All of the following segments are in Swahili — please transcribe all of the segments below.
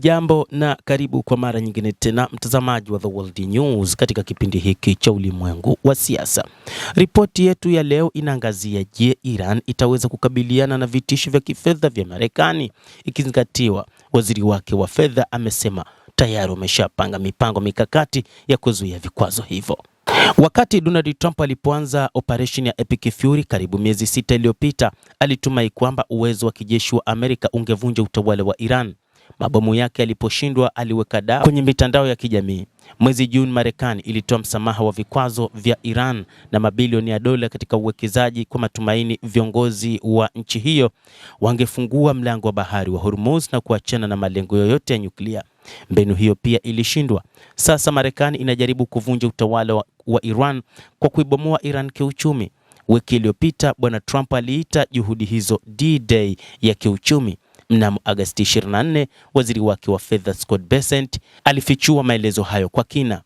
Hujambo na karibu kwa mara nyingine tena mtazamaji wa The World News katika kipindi hiki cha ulimwengu wa siasa. Ripoti yetu ya leo inaangazia je, Iran itaweza kukabiliana na vitisho vya kifedha vya Marekani, ikizingatiwa waziri wake wa fedha amesema tayari wameshapanga mipango mikakati ya kuzuia vikwazo hivyo. Wakati Donald Trump alipoanza operation ya Epic Fury karibu miezi 6 iliyopita, alitumai kwamba uwezo wa kijeshi wa Amerika ungevunja utawala wa Iran. Mabomu yake yaliposhindwa, aliweka dawa kwenye mitandao ya kijamii. Mwezi Juni, Marekani ilitoa msamaha wa vikwazo vya Iran na mabilioni ya dola katika uwekezaji kwa matumaini viongozi wa nchi hiyo wangefungua mlango wa bahari wa Hormuz na kuachana na malengo yoyote ya nyuklia. Mbinu hiyo pia ilishindwa. Sasa Marekani inajaribu kuvunja utawala wa Iran kwa kuibomoa Iran kiuchumi. Wiki iliyopita Bwana Trump aliita juhudi hizo D-Day ya kiuchumi. Mnamo Agosti 24, waziri wake wa fedha Scott Bessent alifichua maelezo hayo kwa kina.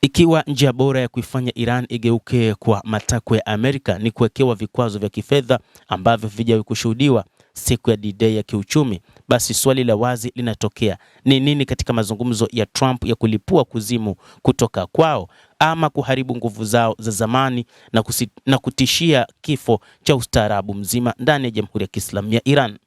Ikiwa njia bora ya kuifanya Iran igeuke kwa matakwa ya Amerika ni kuwekewa vikwazo vya kifedha ambavyo vijawahi kushuhudiwa siku ya D-Day ya kiuchumi, basi swali la wazi linatokea: ni nini katika mazungumzo ya Trump ya kulipua kuzimu kutoka kwao ama kuharibu nguvu zao za zamani na kutishia kifo cha ustaarabu mzima ndani ya Jamhuri ya Kiislamu ya Iran?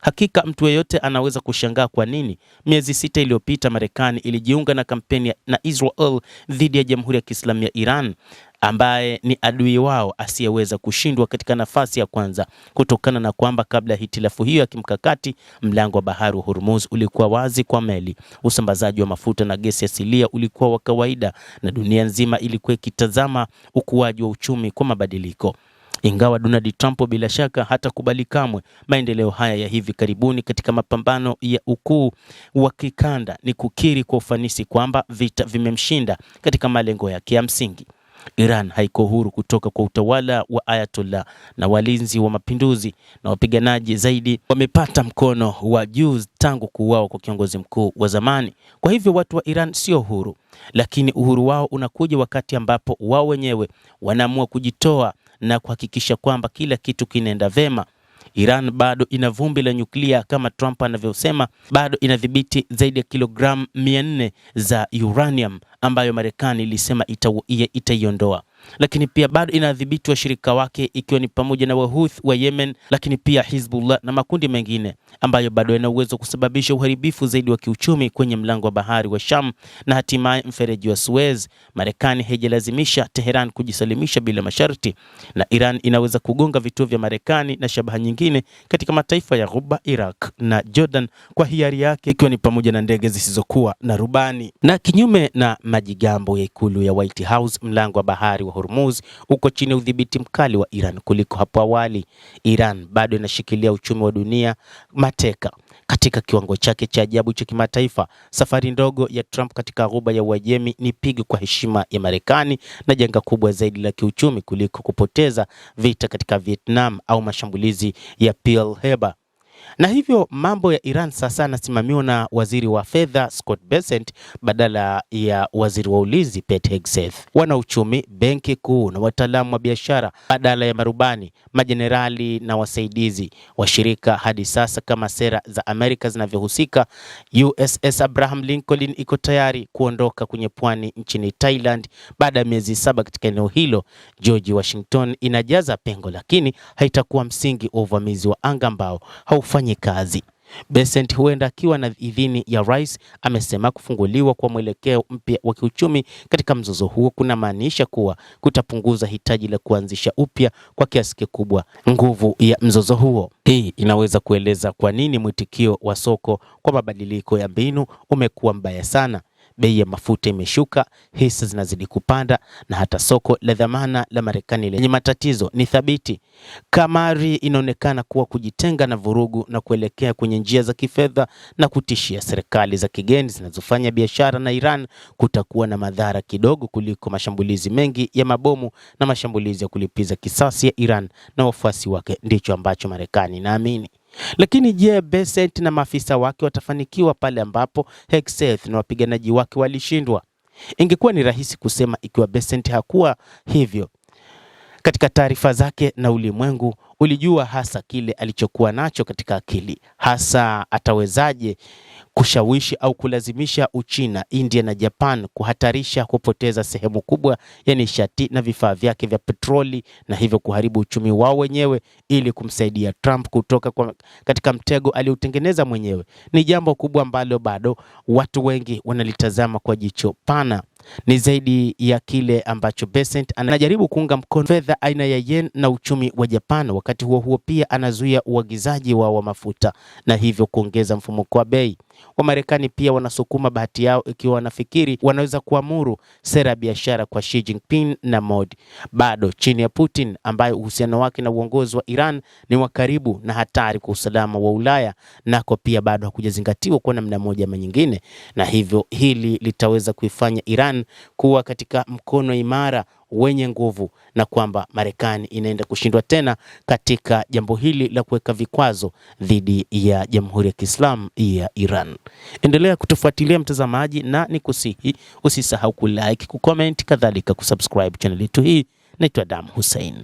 Hakika mtu yeyote anaweza kushangaa kwa nini miezi 6 iliyopita Marekani ilijiunga na kampeni na Israel dhidi ya Jamhuri ya Kiislamu ya Iran, ambaye ni adui wao asiyeweza kushindwa katika nafasi ya kwanza, kutokana na kwamba kabla ya hitilafu hiyo ya kimkakati, mlango wa bahari wa Hormuz ulikuwa wazi kwa meli. Usambazaji wa mafuta na gesi asilia ulikuwa wa kawaida na dunia nzima ilikuwa ikitazama ukuaji wa uchumi kwa mabadiliko. Ingawa Donald Trump bila shaka hatakubali kamwe maendeleo haya ya hivi karibuni katika mapambano ya ukuu wa kikanda, ni kukiri kwa ufanisi kwamba vita vimemshinda katika malengo yake ya msingi. Iran haiko huru kutoka kwa utawala wa Ayatollah, na walinzi wa mapinduzi na wapiganaji zaidi wamepata mkono wa juu tangu kuuawa kwa kiongozi mkuu wa zamani. Kwa hivyo watu wa Iran sio huru, lakini uhuru wao unakuja wakati ambapo wao wenyewe wanaamua kujitoa na kuhakikisha kwamba kila kitu kinaenda vema. Iran bado ina vumbi la nyuklia kama Trump anavyosema, bado inadhibiti zaidi ya kilogramu 400 za uranium ambayo Marekani ilisema itaiondoa. Lakini pia bado inadhibiti washirika wake ikiwa ni pamoja na Wahouthi wa Yemen, lakini pia Hezbollah na makundi mengine ambayo bado yana uwezo kusababisha uharibifu zaidi wa kiuchumi kwenye mlango wa bahari wa Sham na hatimaye mfereji wa Suez. Marekani haijalazimisha Tehran kujisalimisha bila masharti, na Iran inaweza kugonga vituo vya Marekani na shabaha nyingine katika mataifa ya Ghuba, Iraq na Jordan kwa hiari yake, ikiwa ni pamoja na ndege zisizokuwa na rubani. Na kinyume na majigambo ya ikulu ya White House, mlango wa bahari wa Hormuz uko chini ya udhibiti mkali wa Iran kuliko hapo awali. Iran bado inashikilia uchumi wa dunia mateka katika kiwango chake cha ajabu cha kimataifa. Safari ndogo ya Trump katika Ghuba ya Uajemi ni pigo kwa heshima ya Marekani na janga kubwa zaidi la kiuchumi kuliko kupoteza vita katika Vietnam au mashambulizi ya Pearl Harbor. Na hivyo mambo ya Iran sasa yanasimamiwa na waziri wa fedha Scott Bessent badala ya waziri wa ulinzi Pete Hegseth. Wanauchumi, benki kuu na wataalamu wa biashara badala ya marubani, majenerali na wasaidizi washirika. Hadi sasa kama sera za Amerika zinavyohusika, USS Abraham Lincoln iko tayari kuondoka kwenye pwani nchini Thailand baada ya miezi 7 katika eneo hilo. George Washington inajaza pengo, lakini haitakuwa msingi wa uvamizi wa anga ambao haufanyi kazi. Bessent, huenda akiwa na idhini ya rais, amesema kufunguliwa kwa mwelekeo mpya wa kiuchumi katika mzozo huo kuna maanisha kuwa kutapunguza hitaji la kuanzisha upya kwa kiasi kikubwa nguvu ya mzozo huo. Hii inaweza kueleza kwa nini mwitikio wa soko kwa mabadiliko ya mbinu umekuwa mbaya sana. Bei ya mafuta imeshuka, hisa zinazidi kupanda, na hata soko la dhamana la Marekani lenye matatizo ni thabiti. Kamari inaonekana kuwa kujitenga na vurugu na kuelekea kwenye njia za kifedha na kutishia serikali za kigeni zinazofanya biashara na Iran kutakuwa na madhara kidogo kuliko mashambulizi mengi ya mabomu na mashambulizi ya kulipiza kisasi ya Iran na wafuasi wake, ndicho ambacho Marekani inaamini. Lakini je, Bessent na maafisa wake watafanikiwa pale ambapo Hegseth na wapiganaji wake walishindwa? Ingekuwa ni rahisi kusema ikiwa Bessent hakuwa hivyo. Katika taarifa zake na ulimwengu ulijua hasa kile alichokuwa nacho katika akili, hasa atawezaje kushawishi au kulazimisha Uchina, India na Japan kuhatarisha kupoteza sehemu kubwa ya nishati na vifaa vyake vya petroli na hivyo kuharibu uchumi wao wenyewe ili kumsaidia Trump kutoka katika mtego aliotengeneza mwenyewe. Ni jambo kubwa ambalo bado watu wengi wanalitazama kwa jicho pana. Ni zaidi ya kile ambacho Bessent anajaribu kuunga mkono fedha aina ya yen na uchumi wa Japan. Wakati huo huo pia anazuia uagizaji wa mafuta na hivyo kuongeza mfumuko wa bei. Wamarekani pia wanasukuma bahati yao ikiwa wanafikiri wanaweza kuamuru sera ya biashara kwa Xi Jinping na Modi. Bado chini ya Putin ambaye uhusiano wake na uongozi wa Iran ni wa karibu na hatari kwa usalama wa Ulaya, nako pia bado hakujazingatiwa kwa namna moja ama nyingine, na hivyo hili litaweza kuifanya Iran kuwa katika mkono imara wenye nguvu, na kwamba Marekani inaenda kushindwa tena katika jambo hili la kuweka vikwazo dhidi ya Jamhuri ya Kiislamu ya Iran. Endelea kutufuatilia mtazamaji, na nikusihi usisahau kulike, kucomment, kadhalika kusubscribe channel yetu hii. Naitwa Adam Hussein.